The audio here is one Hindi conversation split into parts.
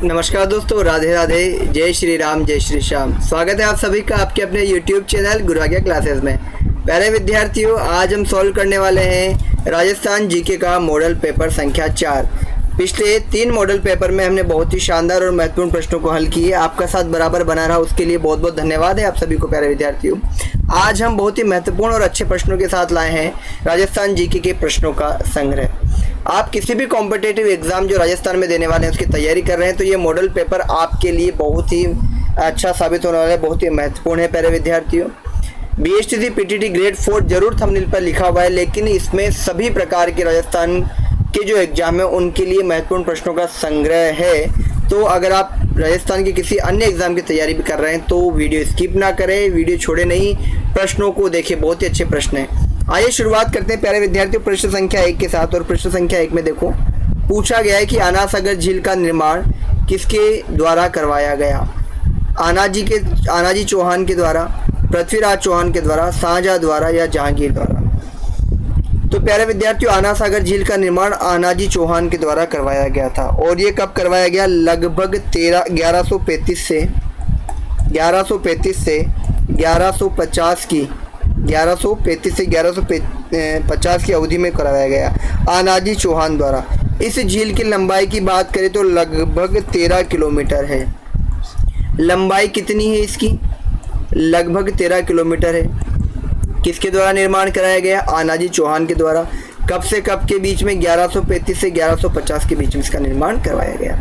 नमस्कार दोस्तों, राधे राधे, जय श्री राम, जय श्री श्याम। स्वागत है आप सभी का आपके अपने YouTube चैनल गुरु आज्ञा क्लासेस में। प्यारे विद्यार्थियों, आज हम सॉल्व करने वाले हैं राजस्थान जीके का मॉडल पेपर संख्या 4। पिछले 3 मॉडल पेपर में हमने बहुत ही शानदार और महत्वपूर्ण प्रश्नों को हल किए। आपका साथ बराबर बना रहा, उसके लिए बहुत बहुत धन्यवाद है आप सभी को। प्यारे विद्यार्थियों, आज हम बहुत ही महत्वपूर्ण और अच्छे प्रश्नों के साथ लाए हैं राजस्थान जीके के प्रश्नों का संग्रह। आप किसी भी कॉम्पिटिटिव एग्जाम जो राजस्थान में देने वाले हैं उसकी तैयारी कर रहे हैं तो ये मॉडल पेपर आपके लिए बहुत ही अच्छा साबित होने वाला है, बहुत ही महत्वपूर्ण है। प्यारे विद्यार्थियों, बीएसटीसी पीटीटी ग्रेड 4 जरूर थंबनेल पर लिखा हुआ है, लेकिन इसमें सभी प्रकार के राजस्थान के जो एग्जाम है उनके लिए महत्वपूर्ण प्रश्नों का संग्रह है। तो अगर आप राजस्थान के किसी अन्य एग्जाम की तैयारी भी कर रहे हैं तो वीडियो स्किप ना करें, वीडियो छोड़े नहीं, प्रश्नों को देखें, बहुत ही अच्छे प्रश्न हैं। आइए शुरुआत करते हैं प्यारे विद्यार्थियों प्रश्न संख्या 1 के साथ। और प्रश्न संख्या 1 में देखो, पूछा गया है कि आना सागर झील का निर्माण किसके द्वारा करवाया गया? आनाजी चौहान के द्वारा, पृथ्वीराज चौहान के द्वारा, शाहजहां द्वारा या जहांगीर द्वारा? तो प्यारे विद्यार्थियों, आना सागर झील का निर्माण आनाजी चौहान के द्वारा करवाया गया था। और ये कब करवाया गया? लगभग 1135 से 1150 की 1150 की अवधि में करवाया गया आनाजी चौहान द्वारा। इस झील की लंबाई की बात करें तो लगभग 13 किलोमीटर है। लंबाई कितनी है इसकी? लगभग 13 किलोमीटर है। किसके द्वारा निर्माण कराया गया? आनाजी चौहान के द्वारा। कब से कब के बीच में? 1135 से 1150 के बीच में इसका निर्माण करवाया गया।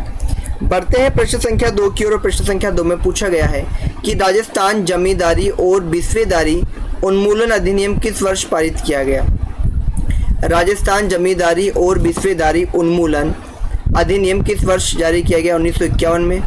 बढ़ते हैं प्रश्न संख्या 2 की ओर। प्रश्न संख्या 2 में पूछा गया है कि राजस्थान जमींदारी और बिस्वेदारी उन्मूलन अधिनियम किस वर्ष पारित किया गया? राजस्थान जमींदारी और बिस्वेदारी उन्मूलन अधिनियम किस वर्ष जारी किया गया? 1951 में,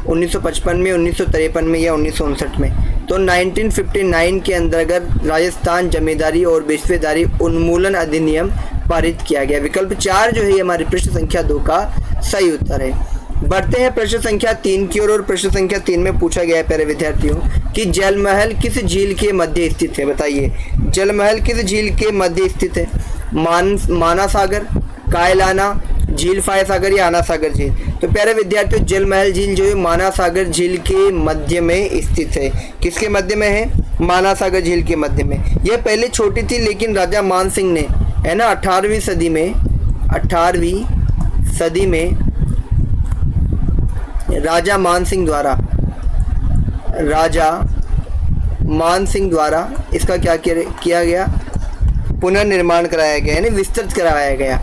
1955 में, 1953 में या 1959 में? तो 1959 के अंतर्गत राजस्थान जमींदारी और बिस्वेदारी उन्मूलन अधिनियम पारित किया गया। विकल्प 4 जो है हमारी प्रश्न संख्या 2 का सही उत्तर है। बढ़ते हैं प्रश्न संख्या 3 की ओर। और प्रश्न संख्या 3 में पूछा गया है प्यारे विद्यार्थियों कि जलमहल किस झील के मध्य स्थित है? बताइए, जलमहल किस झील के मध्य स्थित है? माना सागर, कायलाना झील, फाय सागर या आना सागर झील? तो प्यारे विद्यार्थियों, जलमहल झील जो है माना सागर झील के मध्य में स्थित है। किसके मध्य में है? माना सागर झील के मध्य में। यह पहले छोटी थी, लेकिन राजा मानसिंह ने, है ना, 18वीं सदी में राजा मानसिंह द्वारा इसका क्या किया गया? पुनर्निर्माण कराया गया, यानी विस्तृत कराया गया।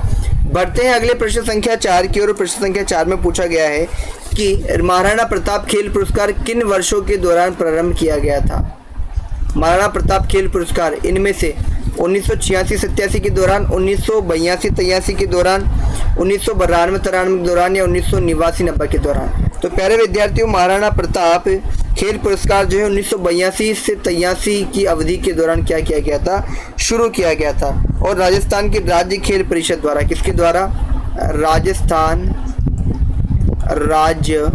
बढ़ते हैं अगले प्रश्न संख्या 4 की ओर। प्रश्न संख्या 4 में पूछा गया है कि महाराणा प्रताप खेल पुरस्कार किन वर्षों के दौरान प्रारंभ किया गया था? महाराणा प्रताप खेल पुरस्कार इनमें से 1986-87 के दौरान, 1982-83 के दौरान, 1992-93 के दौरान या 1989-90 के दौरान? तो प्यारे विद्यार्थियों, महाराणा प्रताप खेल पुरस्कार जो है 1982 से 83 की अवधि के दौरान क्या किया गया था? शुरू किया गया था। और राजस्थान की राज्य खेल परिषद द्वारा, किसके द्वारा? राजस्थान राज्य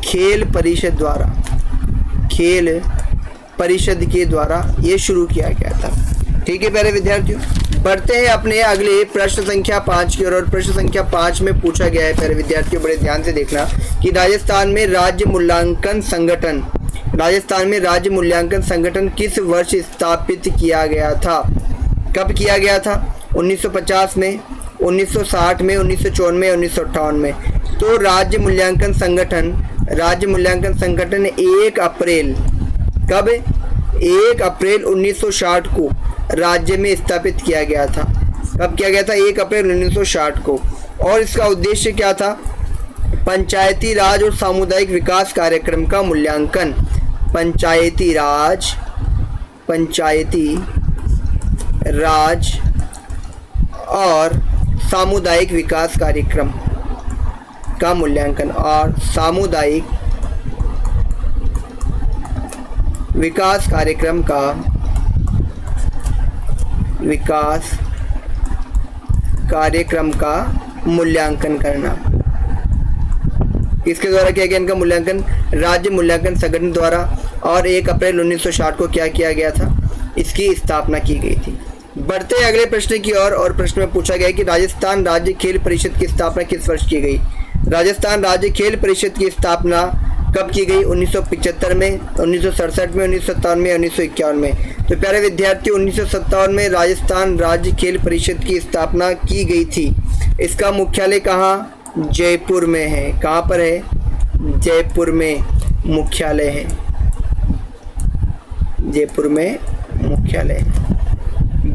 खेल परिषद द्वारा, खेल परिषद के द्वारा ये शुरू किया गया था। ठीक है प्यारे विद्यार्थियों, बढ़ते हैं अपने अगले प्रश्न संख्या 5 की ओर। और प्रश्न संख्या 5 में पूछा गया है प्यारे विद्यार्थियों, बड़े ध्यान से देखना, कि राजस्थान में राज्य मूल्यांकन संगठन किस वर्ष स्थापित किया गया था? कब किया गया था? 1950 में, 1960 में, 1954 में, 1958 में? तो राज्य मूल्यांकन संगठन 1 अप्रैल, कब? 1 अप्रैल 1960 को राज्य में स्थापित किया गया था। कब किया गया था? 1 अप्रैल 1960 को। और इसका उद्देश्य क्या था? पंचायती राज और सामुदायिक विकास कार्यक्रम का मूल्यांकन। पंचायती राज और सामुदायिक विकास कार्यक्रम का मूल्यांकन, और सामुदायिक विकास कार्यक्रम का मूल्यांकन करना। किसके द्वारा किया गया इनका मूल्यांकन? राज्य मूल्यांकन संगठन द्वारा। और 1 अप्रैल 1960 को क्या किया गया था? इसकी स्थापना की गई थी। बढ़ते हैं अगले प्रश्न की ओर और प्रश्न में पूछा गया कि राजस्थान राज्य खेल परिषद की स्थापना किस वर्ष की गई। राजस्थान राज्य खेल परिषद की स्थापना कब की गई? 1975 में, 1967 में, 1957 में, 1951 में। तो प्यारे विद्यार्थी 1957 में राजस्थान राज्य खेल परिषद की स्थापना की गई थी। इसका मुख्यालय कहाँ? जयपुर में है। कहाँ पर है? जयपुर में मुख्यालय है। जयपुर में मुख्यालय है।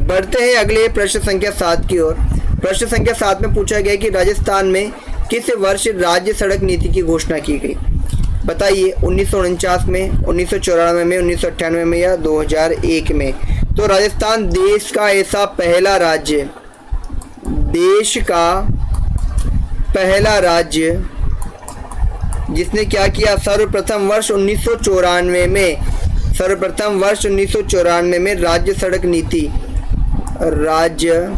बढ़ते हैं अगले प्रश्न संख्या 7 की ओर। प्रश्न संख्या 7 में पूछा गया कि राजस्थान में किस वर्ष राज्य सड़क नीति की घोषणा की गई? बताइए, 1949 में, 1994 में, 1998 में या 2001 में। तो राजस्थान देश का ऐसा पहला राज्य, देश का पहला राज्य जिसने क्या किया? सर्वप्रथम वर्ष 1994 में, सर्वप्रथम वर्ष 1994 में राज्य सड़क नीति, राज्य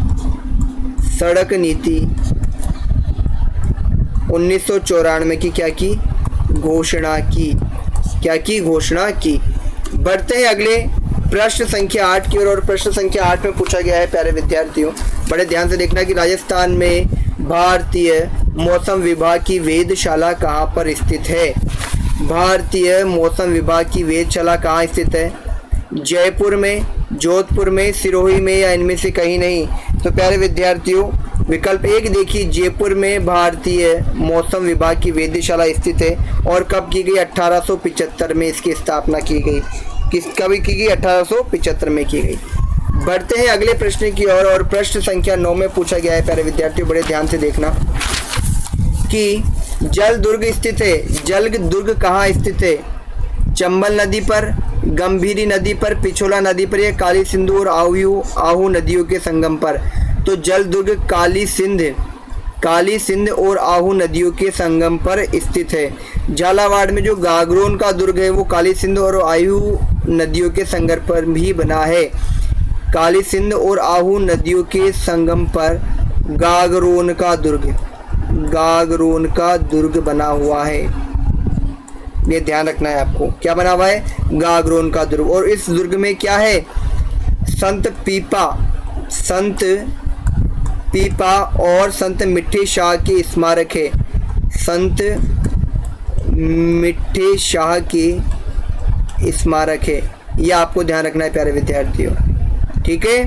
सड़क नीति 1994 की क्या की? घोषणा की। क्या की? घोषणा की। बढ़ते हैं अगले प्रश्न संख्या 8 की ओर। और प्रश्न संख्या 8 में पूछा गया है प्यारे विद्यार्थियों, बड़े ध्यान से देखना कि राजस्थान में भारतीय मौसम विभाग की वेधशाला कहाँ पर स्थित है? भारतीय मौसम विभाग की वेधशाला कहाँ स्थित है? जयपुर में, जोधपुर में, सिरोही में या इनमें से कहीं नहीं। तो प्यारे विद्यार्थियों विकल्प 1 देखिए, जयपुर में भारतीय मौसम विभाग की वेधशाला स्थित है। और कब की गई? 1875 में इसकी स्थापना की गई। कब की गई? 1875 में की गई। बढ़ते हैं अगले प्रश्न की ओर। और प्रश्न संख्या 9 में पूछा गया है प्यारे विद्यार्थियों, बड़े ध्यान से देखना कि जल दुर्ग स्थित है। जल दुर्ग कहाँ स्थित है? चंबल नदी पर, गंभीरी नदी पर, पिछोला नदी पर या काली सिंधु और आहू नदियों के संगम पर? तो जल दुर्ग काली सिंध और आहू नदियों के संगम पर स्थित है। झालावाड़ में जो गागरोन का दुर्ग है वो काली सिंध और आहू नदियों के संगम पर भी बना है। काली सिंध और आहू नदियों के संगम पर गागरोन का दुर्ग बना हुआ है। ये ध्यान रखना है आपको। क्या बना हुआ है? गागरोन का दुर्ग। और इस दुर्ग में क्या है? संत पीपा और संत मिट्ठे शाह के स्मारक है। संत मिट्ठे शाह के स्मारक है। यह आपको ध्यान रखना है प्यारे विद्यार्थियों। ठीक है,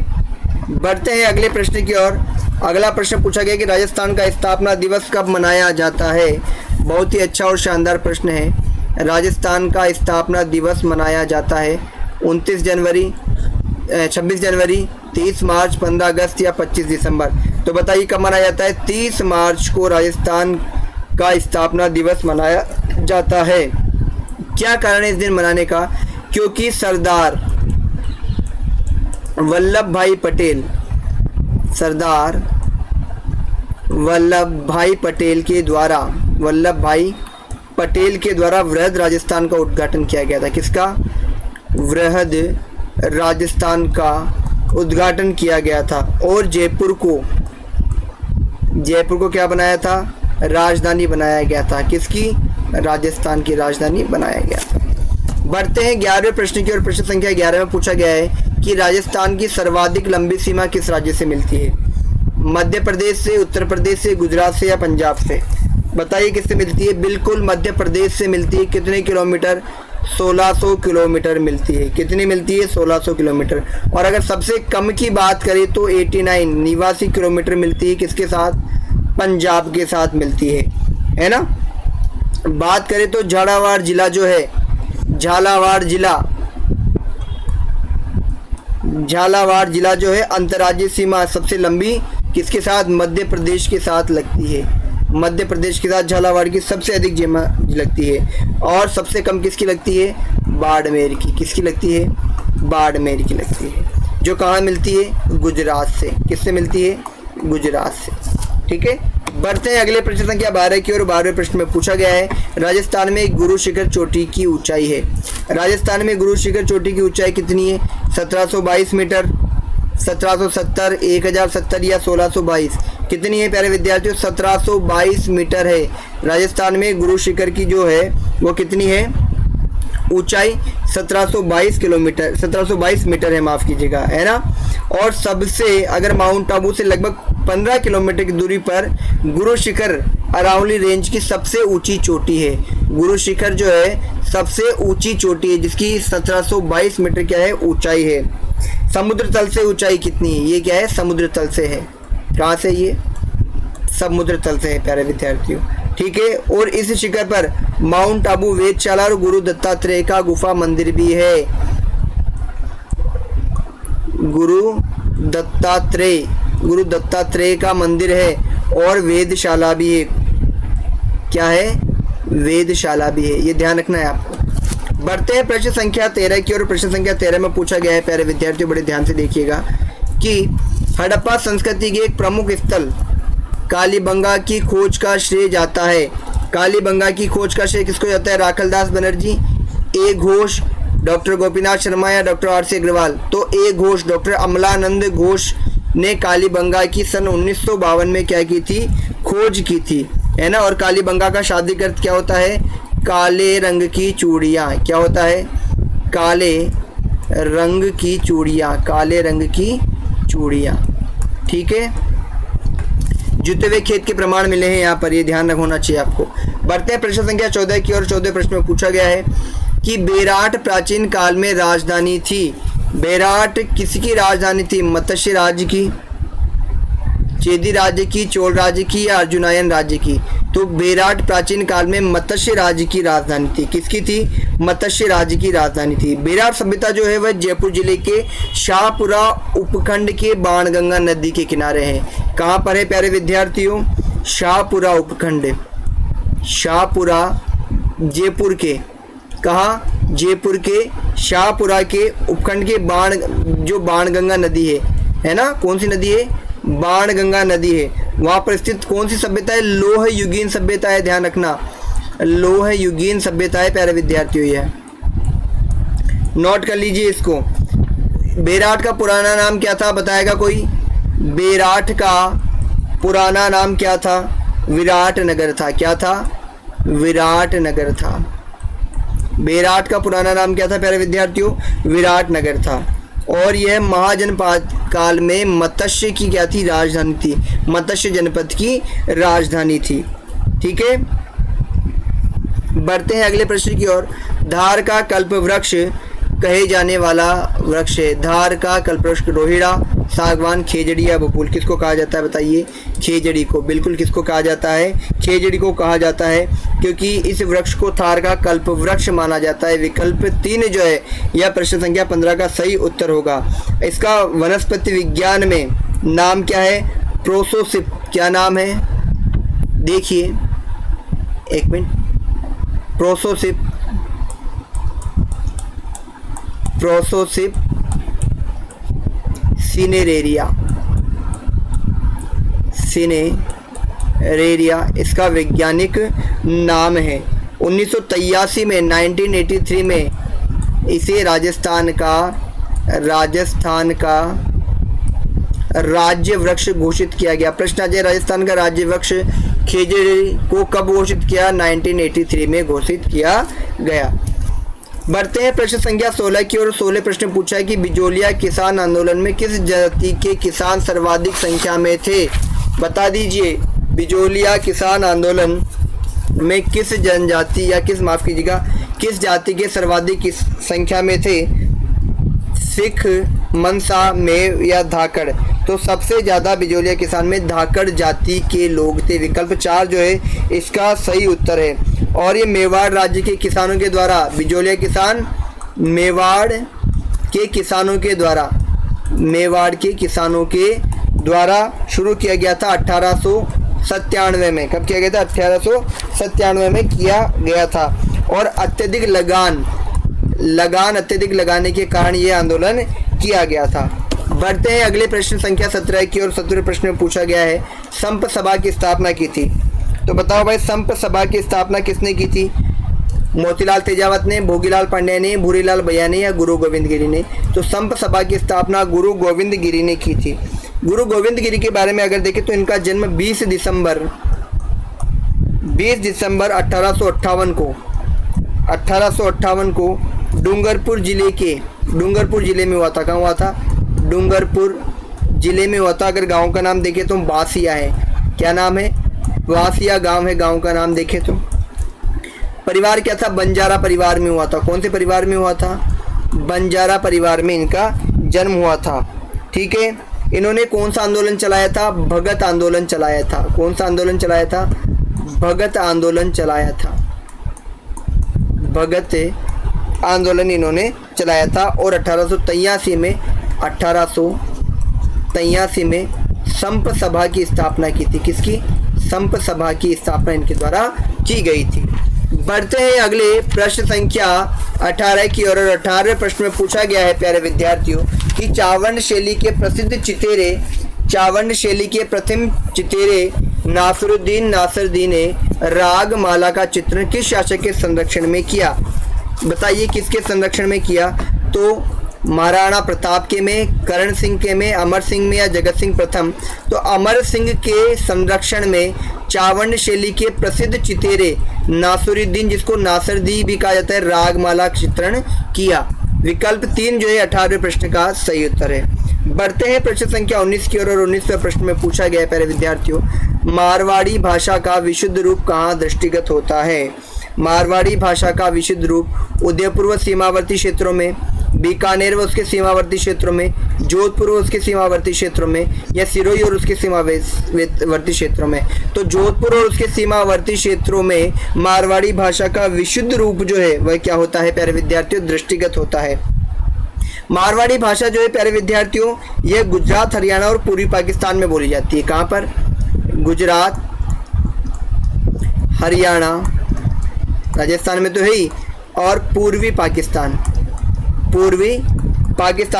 बढ़ते हैं अगले प्रश्न की ओर। अगला प्रश्न पूछा गया कि राजस्थान का स्थापना दिवस कब मनाया जाता है? बहुत ही अच्छा और शानदार प्रश्न है। राजस्थान का स्थापना दिवस मनाया जाता है 29 जनवरी, 26 जनवरी, 30 मार्च, 15 अगस्त या 25 दिसंबर। तो बताइए कब मनाया जाता है? 30 मार्च को राजस्थान का स्थापना दिवस मनाया जाता है। क्या कारण है इस दिन मनाने का? क्योंकि सरदार वल्लभ भाई पटेल के द्वारा वृहद राजस्थान का उद्घाटन किया गया था। किसका? वृहद राजस्थान का उद्घाटन किया गया था। और जयपुर को क्या बनाया था? राजधानी बनाया गया था। किसकी? राजस्थान की राजधानी बनाया गया था। बढ़ते हैं 11वें प्रश्न की ओर। प्रश्न संख्या 11 में पूछा गया है कि राजस्थान की सर्वाधिक लंबी सीमा किस राज्य से मिलती है? मध्य प्रदेश से, उत्तर प्रदेश से, गुजरात से या पंजाब से? बताइए किससे मिलती है? बिल्कुल मध्य प्रदेश से मिलती है। कितने किलोमीटर? 1600 किलोमीटर मिलती है। कितनी मिलती है? 1600 किलोमीटर। और अगर सबसे कम की बात करें तो 89 किलोमीटर मिलती है। किसके साथ? पंजाब के साथ मिलती है ना। बात करें तो झालावाड़ जिला जो है, झालावाड़ जिला जो है अंतर्राज्यीय सीमा सबसे लंबी किसके साथ? मध्य प्रदेश के साथ लगती है। मध्य प्रदेश के साथ झालावाड़ की सबसे अधिक सीमा लगती है। और सबसे कम किसकी लगती है? बाड़मेर की। किसकी लगती है? बाड़मेर की लगती है, जो कहाँ मिलती है? गुजरात से। किससे मिलती है? गुजरात से। ठीक है, बढ़ते हैं अगले प्रश्न संख्या 12 की ओर। 12वें प्रश्न में पूछा गया है राजस्थान में गुरु शिखर चोटी की ऊंचाई है। राजस्थान में गुरु शिखर चोटी की ऊंचाई कितनी है? 1722 मीटर, 1770, 1070 या 1622? कितनी है प्यारे विद्यार्थियों? 1722 मीटर है। राजस्थान में गुरु शिखर की जो है वो कितनी है? ऊंचाई 1722 मीटर है, माफ कीजिएगा, है ना। और सबसे अगर माउंट आबू से लगभग 15 किलोमीटर की दूरी पर गुरु शिखर अरावली रेंज की सबसे ऊंची चोटी है? गुरु शिखर जो है सबसे ऊंची चोटी है जिसकी 1722 मीटर क्या है ऊंचाई है। समुद्र तल से ऊंचाई कितनी है? ये क्या है समुद्र तल से है। कहाँ से? ये समुद्र तल से है प्यारे विद्यार्थियों। ठीक है, और इस शिखर पर माउंट आबू वेधशाला और गुरु दत्तात्रेय का गुफा मंदिर भी है। गुरु दत्तात्रेय का मंदिर है और वेधशाला भी है। क्या है? वेधशाला भी है। ये ध्यान रखना है आपको। बढ़ते हैं प्रश्न संख्या 13 की ओर। प्रश्न संख्या 13 में पूछा गया है प्यारे विद्यार्थियों, बड़े ध्यान से देखिएगा कि हड़प्पा संस्कृति के एक प्रमुख स्थल कालीबंगा की खोज का श्रेय जाता है। कालीबंगा की खोज का श्रेय किसको जाता है? राखलदास बनर्जी, ए घोष, डॉक्टर गोपीनाथ शर्मा या डॉक्टर आर सी अग्रवाल? तो ए घोष, डॉक्टर अमलानंद घोष ने कालीबंगा की सन 1952 में क्या की थी? खोज की थी, है ना। और कालीबंगा का शाब्दिक अर्थ क्या होता है? काले रंग की चूड़ियाँ। क्या होता है? काले रंग की चूड़ियाँ, काले रंग की चूड़ियाँ। ठीक है, जुते हुए खेत के प्रमाण मिले हैं यहाँ पर, ये ध्यान होना चाहिए आपको। बढ़ते हैं प्रश्न संख्या 14 की ओर। 14 प्रश्न में पूछा गया है कि बेराट प्राचीन काल में राजधानी थी। बेराट किसकी राजधानी थी? मत्स्य राज्य की, चेदी राज्य की, चोल राज्य की या अर्जुनायन राज्य की? तो बेराट प्राचीन काल में मत्स्य राज्य की राजधानी थी। किसकी थी? मत्स्य राज्य की राजधानी थी। बेराट सभ्यता जो है वह जयपुर जिले के शाहपुरा उपखंड के बाणगंगा नदी के किनारे है। कहाँ पर है प्यारे विद्यार्थियों? शाहपुरा उपखंड, शाहपुरा जयपुर के, कहाँ? जयपुर के शाहपुरा के उपखंड के जो बाणगंगा नदी है ना। कौन सी नदी है? बाणगंगा नदी है। वहाँ पर स्थित कौन सी सभ्यता है? लोह युगीन सभ्यता है। ध्यान रखना, लोह युगीन सभ्यता है प्यारे विद्यार्थियों। यह नोट कर लीजिए इसको। बेराट का पुराना नाम क्या था? बताएगा कोई? बेराट का पुराना नाम क्या था? विराट नगर था। क्या था? विराट नगर था। बेराट का पुराना नाम क्या था प्यारे विद्यार्थियों? विराट नगर था। और यह महाजनपद काल में मत्स्य की क्या थी? राजधानी थी। मत्स्य जनपद की राजधानी थी। ठीक है, बढ़ते हैं अगले प्रश्न की ओर। धार का कल्प वृक्ष कहे जाने वाला वृक्ष है। धार का कल्प वृक्ष रोहिड़ा, सागवान, खेजड़ी या बबूल? किसको कहा जाता है बताइए? खेजड़ी को। बिल्कुल किसको कहा जाता है? खेजड़ी को कहा जाता है, क्योंकि इस वृक्ष को थार का कल्प वृक्ष माना जाता है। विकल्प 3 जो है यह प्रश्न संख्या 15 का सही उत्तर होगा। इसका वनस्पति विज्ञान में नाम क्या है? प्रोसोसिप। क्या नाम है? देखिए एक मिनट। प्रोसोसिप, प्रोसोसिप सिनेरेरिया, सिनेरेरिया इसका वैज्ञानिक नाम है। 1983 में 1983 में इसे राजस्थान का राज्य वृक्ष घोषित किया गया। प्रश्न आ जाए, राजस्थान का राज्य वृक्ष खेजड़ी को कब घोषित किया? 1983 में घोषित किया गया। बढ़ते हैं प्रश्न संख्या 16 की ओर। 16 प्रश्न पूछा है कि बिजोलिया किसान आंदोलन में किस जाति के किसान सर्वाधिक संख्या में थे? बता दीजिए, बिजोलिया किसान आंदोलन में किस जनजाति या किस जाति के सर्वाधिक संख्या में थे? सिख, मनसा, मेव या धाकड़? तो सबसे ज़्यादा बिजोलिया किसान में धाकड़ जाति के लोग थे। विकल्प 4 जो है इसका सही उत्तर है। और ये मेवाड़ राज्य के किसानों के द्वारा, बिजोलिया किसान मेवाड़ के किसानों के द्वारा शुरू किया गया था 1897 में। कब किया गया था? 1897 में किया गया था। और अत्यधिक लगान अत्यधिक लगाने के कारण ये आंदोलन किया गया था। बढ़ते हैं अगले प्रश्न संख्या 17 की और 17 प्रश्न में पूछा गया है संप सभा की स्थापना की थी। तो बताओ भाई, संप सभा की स्थापना किसने की थी? मोतीलाल तेजावत ने, भोगीलाल पांड्या ने, भूरीलाल भैया ने या गुरु गोविंद गिरी ने? तो संप सभा की स्थापना गुरु गोविंद गिरी ने की थी। गुरु गोविंद गिरी के बारे में अगर देखें तो इनका जन्म 20 दिसंबर 1858 को डूंगरपुर जिले में हुआ था। कहाँ हुआ था? डूंगरपुर जिले में हुआ था। अगर गांव का नाम देखें तो बासिया है। क्या नाम है? वासिया गांव है, गांव का नाम देखें तो। परिवार क्या था? बंजारा परिवार में हुआ था। कौन से परिवार में हुआ था? बंजारा परिवार में इनका जन्म हुआ था। ठीक है। इन्होंने कौन सा आंदोलन चलाया था? भगत आंदोलन चलाया था। कौन सा आंदोलन चलाया था? भगत आंदोलन चलाया था। भगत आंदोलन इन्होंने चलाया था। और 1883 में संप सभा की स्थापना की थी। किसकी? संप सभा की स्थापना इनके द्वारा की गई थी। बढ़ते हैं अगले प्रश्न संख्या 18 की ओर। 18वें प्रश्न में पूछा गया है प्यारे विद्यार्थियों कि चावंड शैली के प्रथम चितेरे नासिरुद्दीन नासिरदी ने रागमाला का चित्रण किस शासक के संरक्षण में किया? बताइए किसके संरक्षण में किया? तो महाराणा प्रताप के में, करण सिंह के में, अमर सिंह में या जगत सिंह प्रथम? तो अमर सिंह के संरक्षण में चावंड शैली के प्रसिद्ध चितेरे नासिरुद्दीन, जिसको नासिरदी भी कहा जाता है, रागमाला चित्रण किया। विकल्प 3 जो है 18वें प्रश्न का सही उत्तर है। बढ़ते हैं प्रश्न संख्या 19 की ओर। और 19वें प्रश्न में पूछा गया है प्यारे विद्यार्थियों, मारवाड़ी भाषा का विशुद्ध रूप कहाँ दृष्टिगत होता है? मारवाड़ी भाषा का विशुद्ध रूप उदयपुर व सीमावर्ती क्षेत्रों में, बीकानेर व उसके सीमावर्ती क्षेत्रों में, जोधपुर व उसके सीमावर्ती क्षेत्रों में, या सिरोही और उसके सीमावर्ती क्षेत्रों में? तो जोधपुर और उसके सीमावर्ती क्षेत्रों में मारवाड़ी भाषा का विशुद्ध रूप जो है वह क्या होता है प्यारे विद्यार्थियों? दृष्टिगत होता है। मारवाड़ी भाषा जो है प्यारे विद्यार्थियों यह गुजरात, हरियाणा और पूर्वी पाकिस्तान में बोली जाती है। कहाँ पर? गुजरात, हरियाणा, राजस्थान में तो है ही, और पूर्वी पाकिस्तान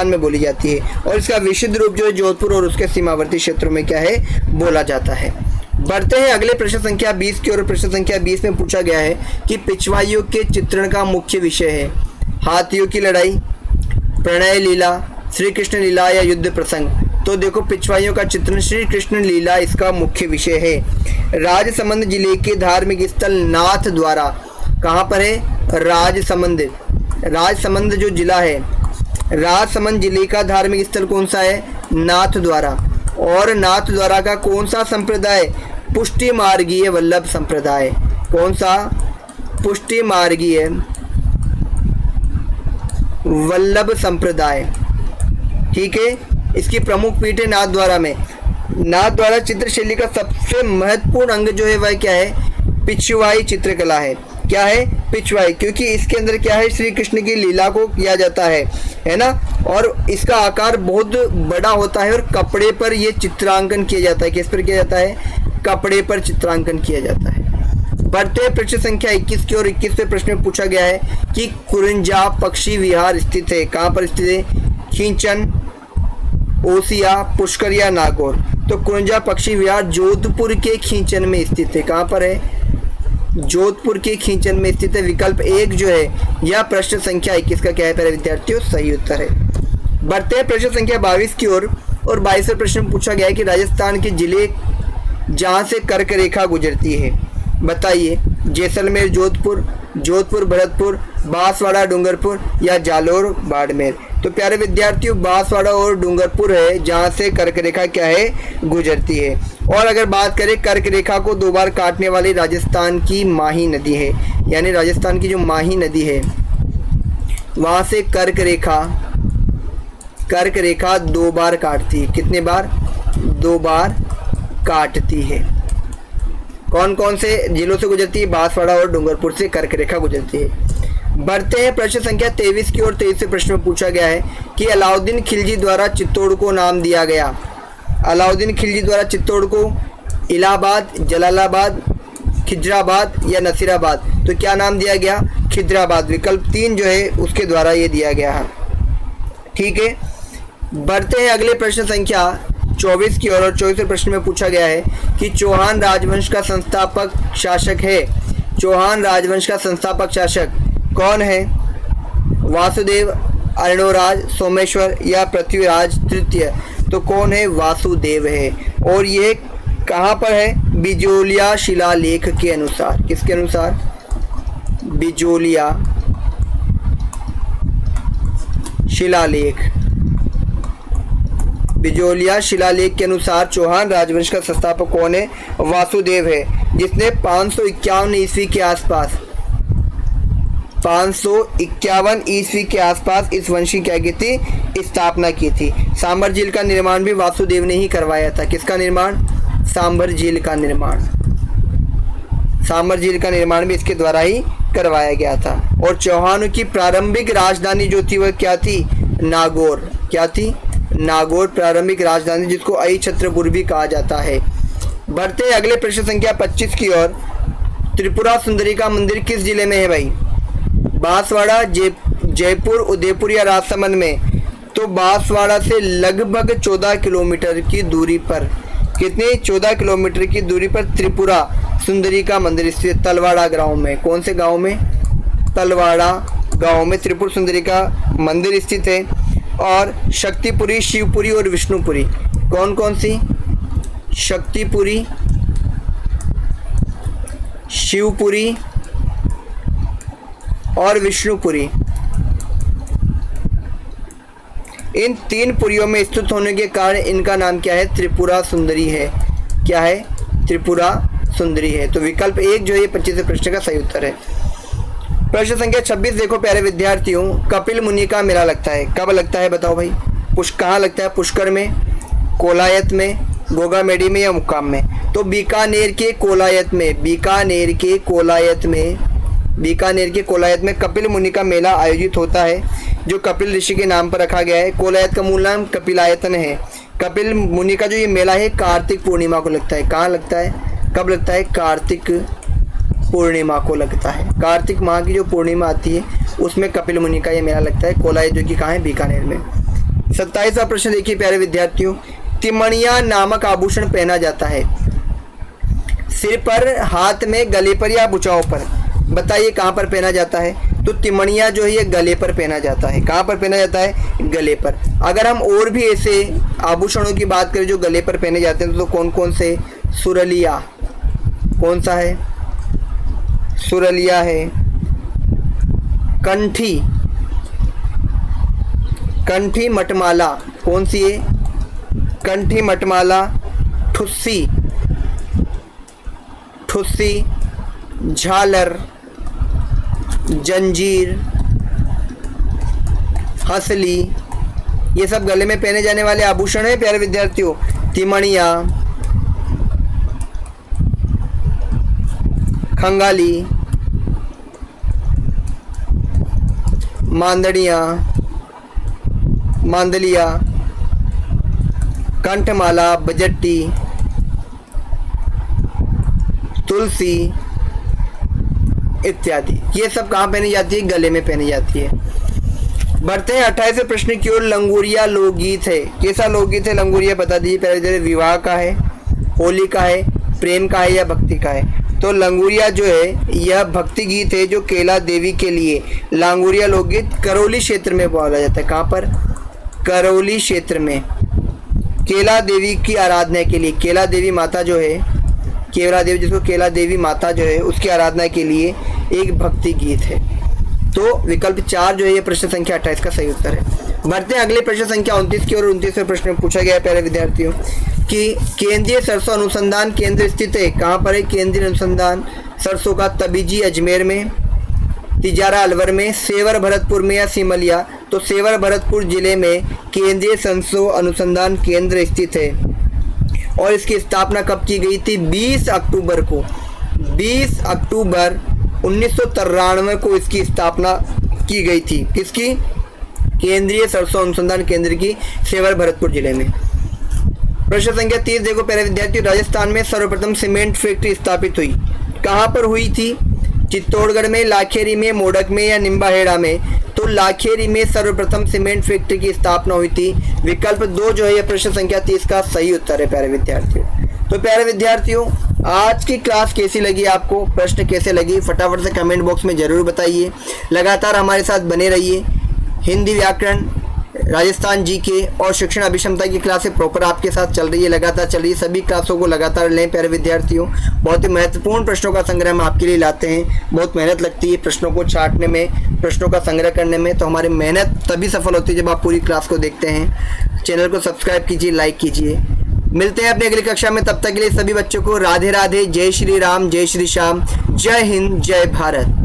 में बोली जाती है। और इसका विशुद्ध रूप जो है जोधपुर और उसके सीमावर्ती क्षेत्रों में क्या है? बोला जाता है। बढ़ते हैं अगले प्रश्न संख्या 20 की ओर। प्रश्न संख्या 20 में पूछा गया है कि पिछवाइयों के चित्रण का मुख्य विषय है हाथियों की लड़ाई, प्रणय लीला, श्री कृष्ण लीला या युद्ध प्रसंग? तो देखो पिछवाइयों का चित्रण श्री कृष्ण लीला इसका मुख्य विषय है। राजसमंद जिले के धार्मिक स्थल नाथ द्वारा कहाँ पर है? राजसमंद जो जिला है, राजसमंद जिले का धार्मिक स्थल कौन सा है? नाथ द्वारा। और नाथ द्वारा का कौन सा संप्रदाय? पुष्टि मार्गीय वल्लभ संप्रदाय। कौन सा? पुष्टि मार्गीय वल्लभ संप्रदाय। ठीक है। इसकी प्रमुख पीठ है नाथ द्वारा में। नाथ द्वारा चित्रशैली का सबसे महत्वपूर्ण अंग जो है वह क्या है? पिछवाई चित्रकला है। क्या है? पिछवाई, क्योंकि इसके अंदर क्या है? श्री कृष्ण की लीला को किया जाता है ना। और इसका आकार बहुत बड़ा होता है और कपड़े पर यह चित्रांकन किया जाता है। किस पर किया जाता है? कपड़े पर चित्रांकन किया जाता है। बढ़ते प्रश्न संख्या 21 की ओर। 21वें प्रश्न में पूछा गया है कि कुरंजा पक्षी विहार स्थित है। कहाँ पर स्थित है? खींचन, ओसिया, पुष्कर या नागौर? तो कुरंजा पक्षी विहार जोधपुर के खींचन में स्थित है। कहाँ पर है? जोधपुर के खींचन में स्थित है। विकल्प 1 जो है यह प्रश्न संख्या 21 का क्या है प्यारे विद्यार्थियों? सही उत्तर है। बढ़ते हैं प्रश्न संख्या 22 की ओर। और 22वें प्रश्न में पूछा गया है कि राजस्थान के जिले जहाँ से कर्क रेखा गुजरती है, बताइए। जैसलमेर जोधपुर, जोधपुर भरतपुर, बांसवाड़ा डूंगरपुर या जालोर बाड़मेर? तो प्यारे विद्यार्थियों बांसवाड़ा और डूंगरपुर है जहाँ से कर्क रेखा क्या है? गुजरती है। और अगर बात करें कर्क रेखा को 2 बार काटने वाली राजस्थान की माही नदी है, यानी राजस्थान की जो माही नदी है वहाँ से कर्क रेखा 2 बार काटती है। कितने बार? 2 बार काटती है। कौन कौन से जिलों से गुजरती है? बांसवाड़ा और डूंगरपुर से कर्क रेखा गुजरती है। बढ़ते हैं प्रश्न संख्या 23 की ओर। 23वें प्रश्न में पूछा गया है कि अलाउद्दीन खिलजी द्वारा चित्तौड़ को नाम दिया गया। अलाउद्दीन खिलजी द्वारा चित्तौड़ को इलाहाबाद, जलालाबाद, खिजराबाद या नसीराबाद? तो क्या नाम दिया गया? खिजराबाद। विकल्प 3 जो है उसके द्वारा ये दिया गया है। ठीक है। बढ़ते हैं अगले प्रश्न संख्या 24 की ओर। और 24वें प्रश्न में पूछा गया है कि चौहान राजवंश का संस्थापक शासक है। चौहान राजवंश का संस्थापक शासक कौन है? वासुदेव, अर्णोराज, सोमेश्वर या पृथ्वीराज तृतीय? तो कौन है? वासुदेव है। और ये कहाँ पर है? बिजोलिया शिलालेख के अनुसार। किसके अनुसार? बिजोलिया शिलालेख। बिजोलिया शिलालेख के अनुसार चौहान राजवंश का संस्थापक कौन है? वासुदेव है। जिसने 551 ईस्वी के आसपास 551 ईस्वी के आसपास इस वंश की क्या की थी, स्थापना की थी। सांभर झील का निर्माण भी वासुदेव ने ही करवाया था। किसका निर्माण? सांभर झील का निर्माण। सांभर झील का निर्माण भी इसके द्वारा ही करवाया गया था। और चौहानों की प्रारंभिक राजधानी जो थी वह क्या थी? नागौर। क्या थी? नागौर प्रारंभिक राजधानी, जिसको अहिछत्रपुर भी कहा जाता है। बढ़ते हैं अगले प्रश्न संख्या 25 की ओर। त्रिपुरा सुंदरी का मंदिर किस जिले में है भाई? बांसवाड़ा, जयपुर, उदयपुर या राजसमंद में? तो बांसवाड़ा से लगभग 14 किलोमीटर की दूरी पर, कितने? 14 किलोमीटर की दूरी पर त्रिपुरा सुंदरी का मंदिर स्थित तलवाड़ा गांव में। कौन से गांव में? तलवाड़ा गांव में त्रिपुर सुंदरी का मंदिर स्थित है। और शक्तिपुरी, शिवपुरी और विष्णुपुरी, कौन कौन सी? शक्तिपुरी, शिवपुरी और विष्णुपुरी, इन 3 पुरियों में स्थित होने के कारण इनका नाम क्या है? त्रिपुरा सुंदरी है। क्या है? त्रिपुरा सुंदरी है। तो विकल्प 1 जो है 25वें प्रश्न का सही उत्तर है। प्रश्न संख्या 26 देखो प्यारे विद्यार्थियों। कपिल मुनि का मेला लगता है, कब लगता है बताओ भाई? कहाँ लगता है? पुष्कर में, कोलायत में, गोगामेडी में या मुक्काम में? तो बीकानेर के कोलायत में, बीकानेर के कोलायत में कपिल मुनि का मेला आयोजित होता है, जो कपिल ऋषि के नाम पर रखा गया है। कोलायत का मूल नाम कपिलायतन है। कपिल मुनि का जो ये मेला है कार्तिक पूर्णिमा को लगता है। कहाँ लगता है? कब लगता है? कार्तिक पूर्णिमा को लगता है। कार्तिक माह की जो पूर्णिमा आती है उसमें कपिल मुनि का ये मेला लगता है। कोलायत जो कि कहाँ है? बीकानेर में। 27वां प्रश्न देखिए प्यारे विद्यार्थियों। तिमणिया नामक आभूषण पहना जाता है सिर पर, हाथ में, गले पर या भुजाओं पर? बताइए कहाँ पर पहना जाता है? तो तिमणिया जो है ये गले पर पहना जाता है। कहाँ पर पहना जाता है? गले पर। अगर हम और भी ऐसे आभूषणों की बात करें जो गले पर पहने जाते हैं तो कौन कौन से? सुरलिया, कौन सा है? सुरलिया है। कंठी मटमाला, कौन सी है? कंठी मटमाला। ठुस्सी, झालर, जंजीर, हंसली, ये सब गले में पहने जाने वाले आभूषण हैं प्यारे विद्यार्थियों। तिमणिया, खंगाली, मांदलिया, कंठमाला, बजट्टी, तुलसी इत्यादि, ये सब कहाँ पहनी जाती है? गले में पहनी जाती है। बढ़ते हैं 28वें प्रश्न की ओर। लंगूरिया लोकगीत है। कैसा लोकगीत है लंगूरिया? बता दीजिए पहले। विवाह का है, होली का है, प्रेम का है या भक्ति का है? तो लंगूरिया जो है यह भक्ति गीत है, जो केला देवी के लिए लांगूरिया लोकगीत करौली क्षेत्र में बोला जाता है। कहाँ पर? करौली क्षेत्र में। केला देवी की आराधना के लिए, केला देवी माता जो है, केला देवी जिसको केला देवी माता जो है उसकी आराधना के लिए एक भक्ति गीत है। तो विकल्प 4 जो है ये प्रश्न संख्या 28 का सही उत्तर है। बढ़ते हैं अगले प्रश्न संख्या 29 की ओर। 29वें प्रश्न में पूछा गया है प्यारे विद्यार्थियों कि केंद्रीय सरसों अनुसंधान केंद्र स्थित है। कहाँ पर है केंद्रीय अनुसंधान सरसों का? तबीजी अजमेर में, तिजारा अलवर में, सेवर भरतपुर में या सिमलिया? तो सेवर भरतपुर जिले में केंद्रीय सरसों अनुसंधान केंद्र स्थित है। और इसकी स्थापना कब की गई थी? 20 अक्टूबर को, 20 अक्टूबर 1993 को इसकी स्थापना की गई थी। किसकी? केंद्रीय सरसों अनुसंधान केंद्र की, सेवर भरतपुर जिले में। प्रश्न संख्या 30 देखो प्यारे विद्यार्थी। राजस्थान में सर्वप्रथम सीमेंट फैक्ट्री स्थापित हुई, कहाँ पर हुई थी? चित्तौड़गढ़ में, लाखेरी में, मोडक में या निम्बाहेड़ा में? तो लाखेरी में सर्वप्रथम सीमेंट फैक्ट्री की स्थापना हुई थी। विकल्प 2 जो है यह प्रश्न संख्या 30 का सही उत्तर है प्यारे विद्यार्थियों। तो प्यारे विद्यार्थियों आज की क्लास कैसी लगी आपको, प्रश्न कैसे लगी, फटाफट से कमेंट बॉक्स में ज़रूर बताइए। लगातार हमारे साथ बने रहिए। हिंदी व्याकरण, राजस्थान जीके और शिक्षण अभिक्षमता की क्लासें प्रॉपर आपके साथ चल रही है, लगातार चल रही है। सभी क्लासों को लगातार लें प्यारे विद्यार्थियों। बहुत ही महत्वपूर्ण प्रश्नों का संग्रह हम आपके लिए लाते हैं। बहुत मेहनत लगती है प्रश्नों को छांटने में, प्रश्नों का संग्रह करने में। तो हमारी मेहनत तभी सफल होती है जब आप पूरी क्लास को देखते हैं। चैनल को सब्सक्राइब कीजिए, लाइक कीजिए। मिलते हैं अपनी अगली कक्षा में, तब तक के लिए सभी बच्चों को राधे राधे, जय श्री राम, जय श्री श्याम, जय हिंद, जय भारत।